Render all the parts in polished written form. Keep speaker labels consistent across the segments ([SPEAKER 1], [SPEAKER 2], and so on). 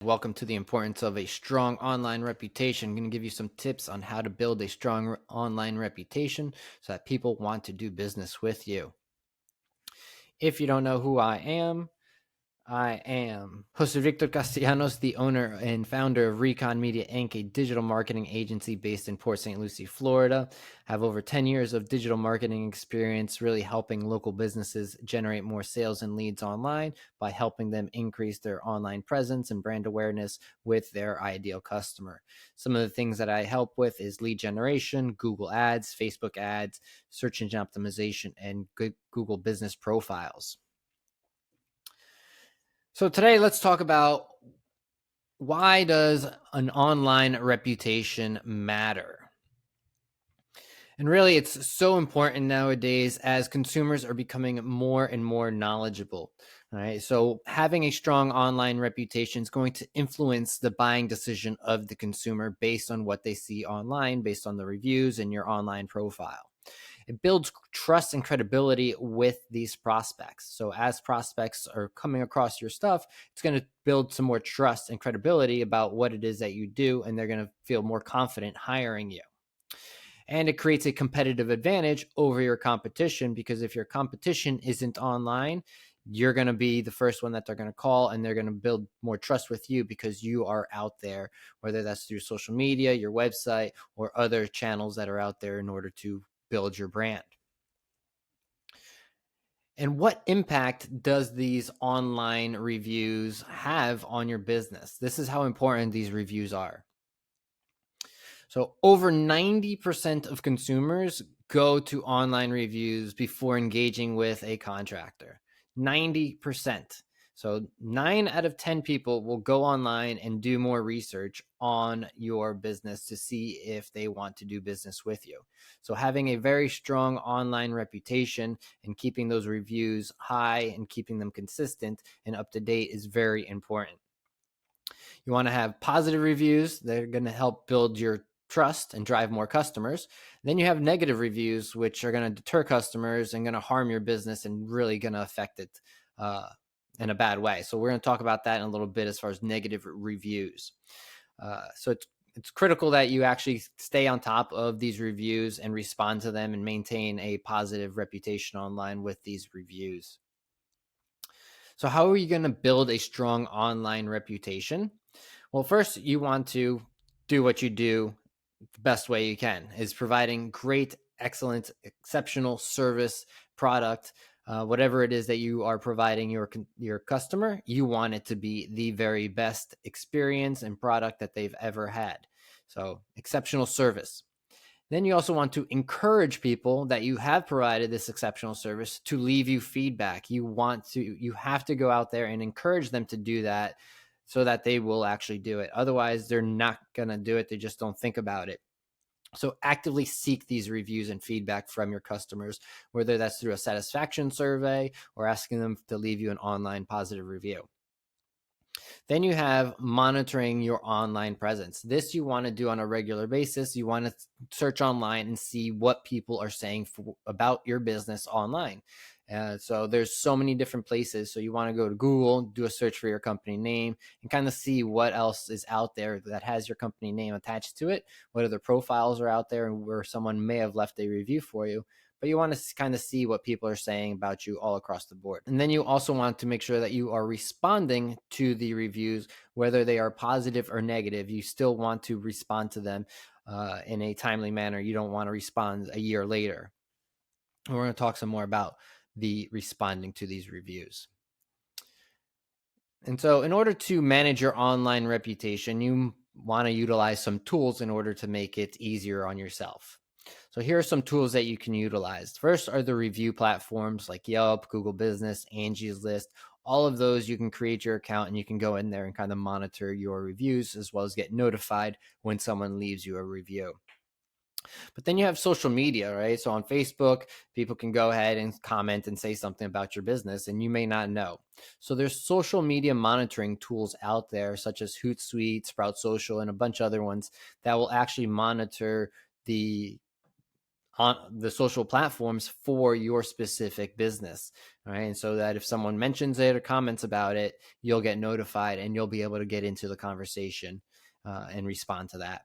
[SPEAKER 1] Welcome to the importance of a strong online reputation. I'm going to give you some tips on how to build a strong online reputation so that people want to do business with you. If you don't know who I am hosted Victo Castellanos, the owner and founder of Recon Media Inc., a digital marketing agency based in Port St. Lucie, Florida. I have over 10 years of digital marketing experience, really helping local businesses generate more sales and leads online by helping them increase their online presence and brand awareness with their ideal customer. Some of the things that I help with is lead generation, Google Ads, Facebook ads, search engine optimization, and Google business profiles. So today, let's talk about why does an online reputation matter? And really, it's so important nowadays as consumers are becoming more and more knowledgeable. All right. So having a strong online reputation is going to influence the buying decision of the consumer based on what they see online, based on the reviews and your online profile. It builds trust and credibility with these prospects. So as prospects are coming across your stuff, it's going to build some more trust and credibility about what it is that you do, and they're going to feel more confident hiring you. And it creates a competitive advantage over your competition, because if your competition isn't online, you're going to be the first one that they're going to call, and they're going to build more trust with you because you are out there, whether that's through social media, your website, or other channels that are out there in order to build your brand. And what impact does these online reviews have on your business? This is how important these reviews are. So over 90% of consumers go to online reviews before engaging with a contractor. 90%. So 9 out of 10 people will go online and do more research on your business to see if they want to do business with you. So having a very strong online reputation and keeping those reviews high and keeping them consistent and up to date is very important. You want to have positive reviews. They're going to help build your trust and drive more customers. Then you have negative reviews, which are going to deter customers and going to harm your business and really going to affect it in a bad way. So we're going to talk about that in a little bit as far as negative reviews. So it's critical that you actually stay on top of these reviews and respond to them and maintain a positive reputation online with these reviews. So how are you going to build a strong online reputation? Well, first, you want to do what you do the best way you can, is providing great, excellent, exceptional service, product, whatever it is that you are providing your customer. You want it to be the very best experience and product that they've ever had. So exceptional service. Then you also want to encourage people that you have provided this exceptional service to leave you feedback. You have to go out there and encourage them to do that so that they will actually do it. Otherwise, they're not going to do it. They just don't think about it. So actively seek these reviews and feedback from your customers, whether that's through a satisfaction survey or asking them to leave you an online positive review. Then you have monitoring your online presence. This you want to do on a regular basis. You want to search online and see what people are saying about your business online. So there's so many different places. So you want to go to Google, do a search for your company name, and kind of see what else is out there that has your company name attached to it. What other profiles are out there and where someone may have left a review for you. But you want to kind of see what people are saying about you all across the board. And then you also want to make sure that you are responding to the reviews, whether they are positive or negative. You still want to respond to them in a timely manner. You don't want to respond a year later. We're going to talk some more about the responding to these reviews. And so in order to manage your online reputation, you want to utilize some tools in order to make it easier on yourself. So here are some tools that you can utilize. First are the review platforms like Yelp, Google Business, Angie's List. All of those, you can create your account and you can go in there and kind of monitor your reviews, as well as get notified when someone leaves you a review. But then you have social media, right? So on Facebook, people can go ahead and comment and say something about your business, and you may not know. So there's social media monitoring tools out there, such as Hootsuite, Sprout Social, and a bunch of other ones that will actually monitor the on the social platforms for your specific business. All right. And so that if someone mentions it or comments about it, you'll get notified and you'll be able to get into the conversation and respond to that.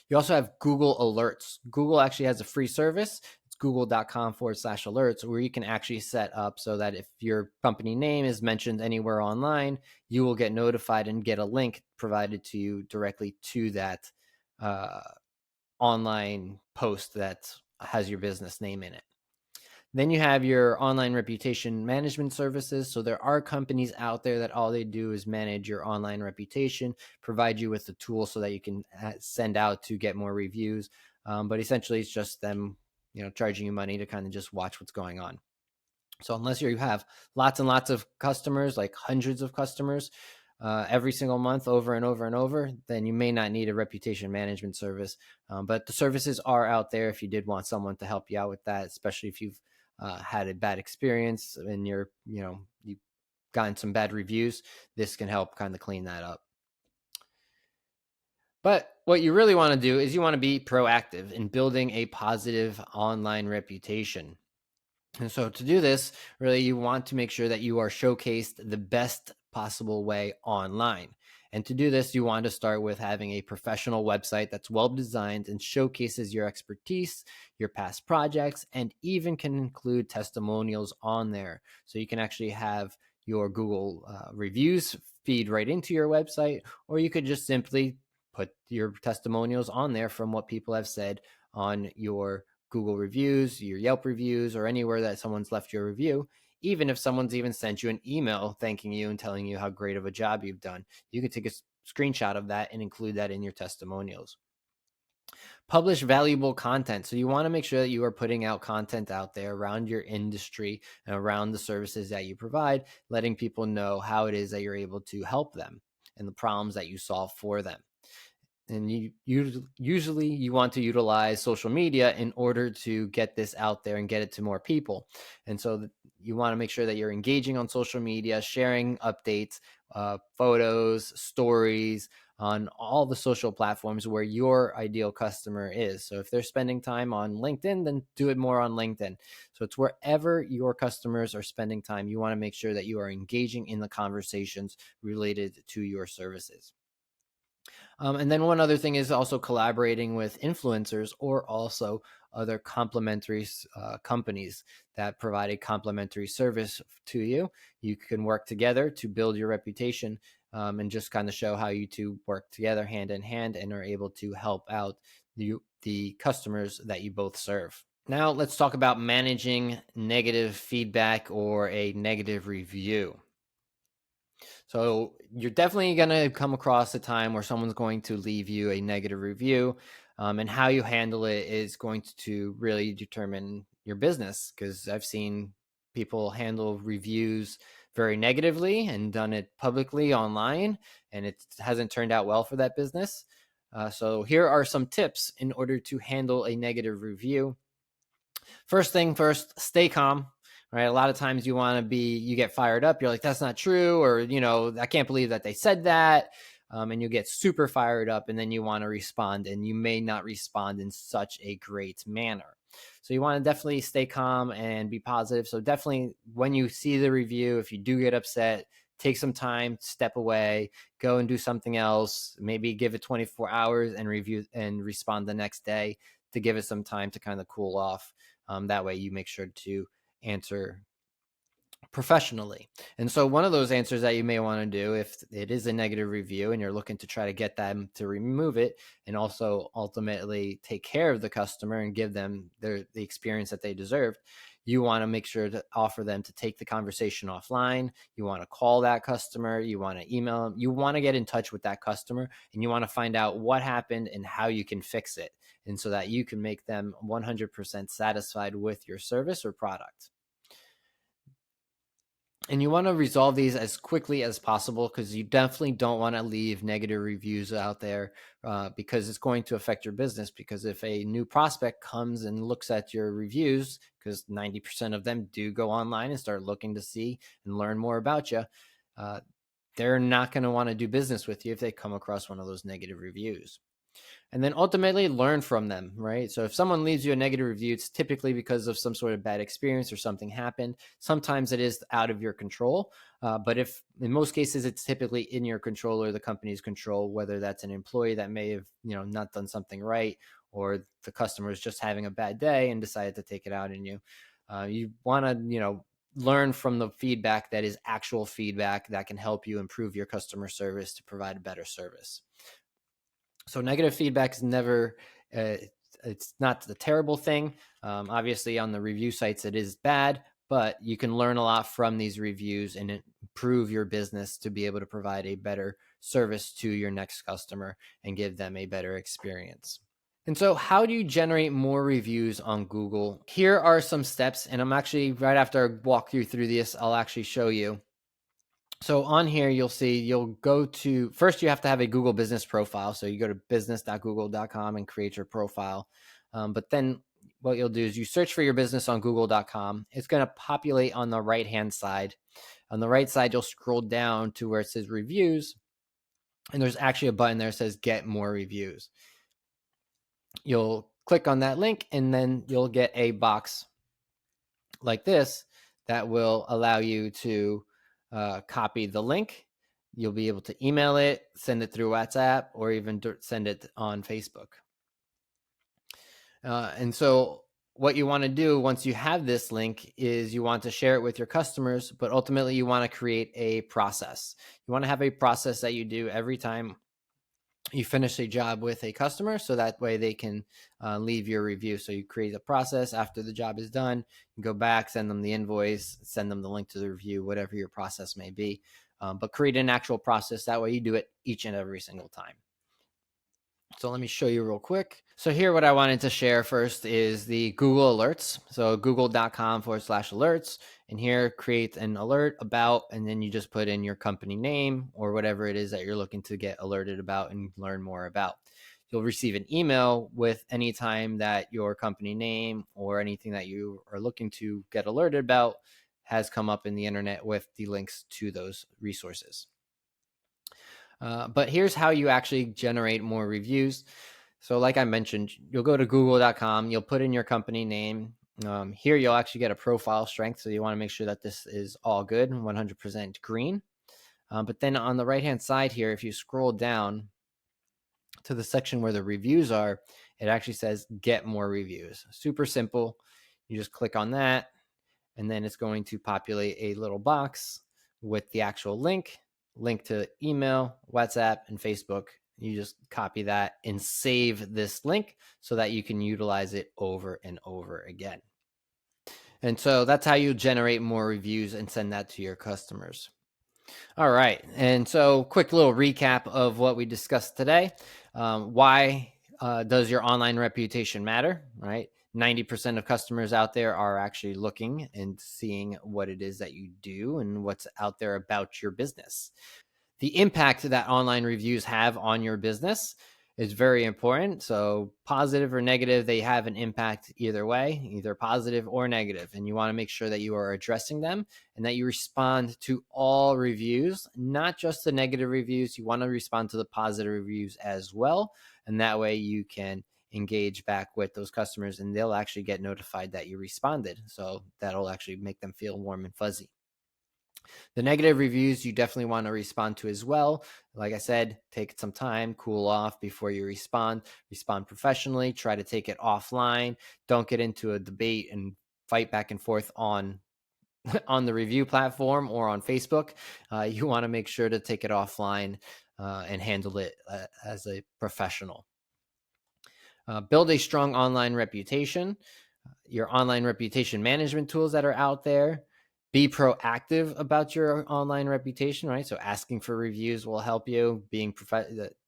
[SPEAKER 1] You also have Google Alerts. Google actually has a free service. It's google.com/alerts, where you can actually set up so that if your company name is mentioned anywhere online, you will get notified and get a link provided to you directly to that uh, online post that has your business name in it. Then you have your online reputation management services. So there are companies out there that all they do is manage your online reputation, provide you with the tool so that you can send out to get more reviews. But essentially, it's just them, charging you money to kind of just watch what's going on. So unless you have lots and lots of customers, like hundreds of customers, every single month over and over and over, then you may not need a reputation management service. But the services are out there if you did want someone to help you out with that, especially if you've had a bad experience and you've gotten some bad reviews. This can help kind of clean that up. But what you really want to do is you want to be proactive in building a positive online reputation. And so to do this, really, you want to make sure that you are showcased the best possible way online. And to do this, you want to start with having a professional website that's well designed and showcases your expertise, your past projects, and even can include testimonials on there. So you can actually have your Google reviews feed right into your website, or you could just simply put your testimonials on there from what people have said on your Google reviews, your Yelp reviews, or anywhere that someone's left your review. Even if someone's even sent you an email thanking you and telling you how great of a job you've done, you can take a screenshot of that and include that in your testimonials. Publish valuable content. So you want to make sure that you are putting out content out there around your industry and around the services that you provide, letting people know how it is that you're able to help them and the problems that you solve for them. And you usually you want to utilize social media in order to get this out there and get it to more people. And so you want to make sure that you're engaging on social media, sharing updates, photos, stories on all the social platforms where your ideal customer is. So if they're spending time on LinkedIn, then do it more on LinkedIn. So it's wherever your customers are spending time, you want to make sure that you are engaging in the conversations related to your services. And then one other thing is also collaborating with influencers or also other complementary companies that provide a complementary service to you. You can work together to build your reputation and just kind of show how you two work together hand in hand and are able to help out the customers that you both serve. Now, let's talk about managing negative feedback or a negative review. So you're definitely going to come across a time where someone's going to leave you a negative review, and how you handle it is going to really determine your business. Because I've seen people handle reviews very negatively and done it publicly online, and it hasn't turned out well for that business. So here are some tips in order to handle a negative review. First thing first, stay calm. Right. A lot of times you get fired up. You're like, that's not true. Or, I can't believe that they said that. And you get super fired up and then you want to respond and you may not respond in such a great manner. So you want to definitely stay calm and be positive. So definitely when you see the review, if you do get upset, take some time, step away, go and do something else, maybe give it 24 hours and review and respond the next day to give it some time to kind of cool off. That way you make sure to answer professionally. And so one of those answers that you may want to do if it is a negative review and you're looking to try to get them to remove it and also ultimately take care of the customer and give them the experience that they deserved, you want to make sure to offer them to take the conversation offline. You want to call that customer, you want to email them, you want to get in touch with that customer and you want to find out what happened and how you can fix it, and so that you can make them 100% satisfied with your service or product. And you want to resolve these as quickly as possible because you definitely don't want to leave negative reviews out there because it's going to affect your business. Because if a new prospect comes and looks at your reviews, because 90% of them do go online and start looking to see and learn more about you, they're not going to want to do business with you if they come across one of those negative reviews. And then ultimately learn from them, right? So if someone leaves you a negative review, it's typically because of some sort of bad experience or something happened. Sometimes it is out of your control. But if in most cases, it's typically in your control or the company's control, whether that's an employee that may have, not done something right, or the customer is just having a bad day and decided to take it out on you. You want to, learn from the feedback that is actual feedback that can help you improve your customer service to provide a better service. So negative feedback is never, it's not the terrible thing. Obviously on the review sites, it is bad, but you can learn a lot from these reviews and improve your business to be able to provide a better service to your next customer and give them a better experience. And so how do you generate more reviews on Google? Here are some steps, and I'm actually, right after I walk you through this, I'll actually show you. So on here, you'll go to, first you have to have a Google business profile. So you go to business.google.com and create your profile. But then what you'll do is you search for your business on google.com. It's going to populate on the right-hand side. On the right side, you'll scroll down to where it says reviews. And there's actually a button there that says get more reviews. You'll click on that link and then you'll get a box like this that will allow you to copy the link. You'll be able to email it, send it through WhatsApp, or even send it on Facebook. And so what you want to do once you have this link is you want to share it with your customers, but ultimately you want to create a process. You want to have a process that you do every time you finish a job with a customer, so that way they can leave your review. So you create a process after the job is done, you go back, send them the invoice, send them the link to the review, whatever your process may be. But create an actual process. That way you do it each and every single time. So let me show you real quick. So here, what I wanted to share first is the Google Alerts. So google.com/alerts. And here, create an alert about, and then you just put in your company name or whatever it is that you're looking to get alerted about and learn more about. You'll receive an email with any time that your company name or anything that you are looking to get alerted about has come up in the internet with the links to those resources. But here's how you actually generate more reviews. So like I mentioned, you'll go to google.com, you'll put in your company name. Here you'll actually get a profile strength. So you want to make sure that this is all good, 100% green. But then on the right-hand side here, if you scroll down to the section where the reviews are, it actually says get more reviews. Super simple. You just click on that, and then it's going to populate a little box with the actual link to email, WhatsApp, and Facebook. You just copy that and save this link so that you can utilize it over and over again. And so that's how you generate more reviews and send that to your customers. All right. And so quick little recap of what we discussed today. Why does your online reputation matter, right? 90% of customers out there are actually looking and seeing what it is that you do and what's out there about your business. The impact that online reviews have on your business is very important. So positive or negative, they have an impact either way, either positive or negative. And you want to make sure that you are addressing them and that you respond to all reviews, not just the negative reviews. You want to respond to the positive reviews as well. And that way you can engage back with those customers and they'll actually get notified that you responded. So that'll actually make them feel warm and fuzzy. The negative reviews you definitely want to respond to as well. Like I said, take some time, cool off before you respond. Respond professionally. Try to take it offline. Don't get into a debate and fight back and forth on the review platform or on Facebook. You want to make sure to take it offline and handle it as a professional. Build a strong online reputation. Your online reputation management tools that are out there. Be proactive about your online reputation, right? So asking for reviews will help you.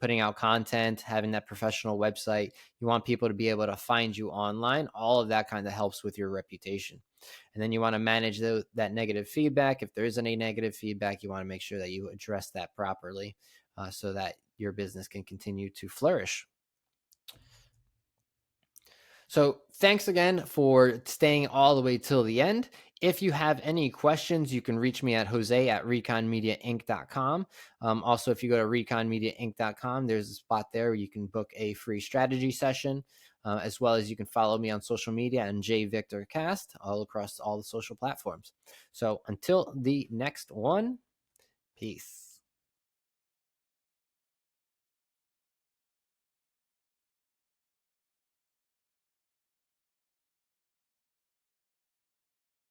[SPEAKER 1] Putting out content, having that professional website. You want people to be able to find you online. All of that kind of helps with your reputation. And then you want to manage that negative feedback. If there is any negative feedback, you want to make sure that you address that properly so that your business can continue to flourish. So thanks again for staying all the way till the end. If you have any questions, you can reach me at jose@reconmediainc.com. Also, if you go to reconmediainc.com, there's a spot there where you can book a free strategy session, as well as you can follow me on social media and Victor Cast all across all the social platforms. So until the next one, peace.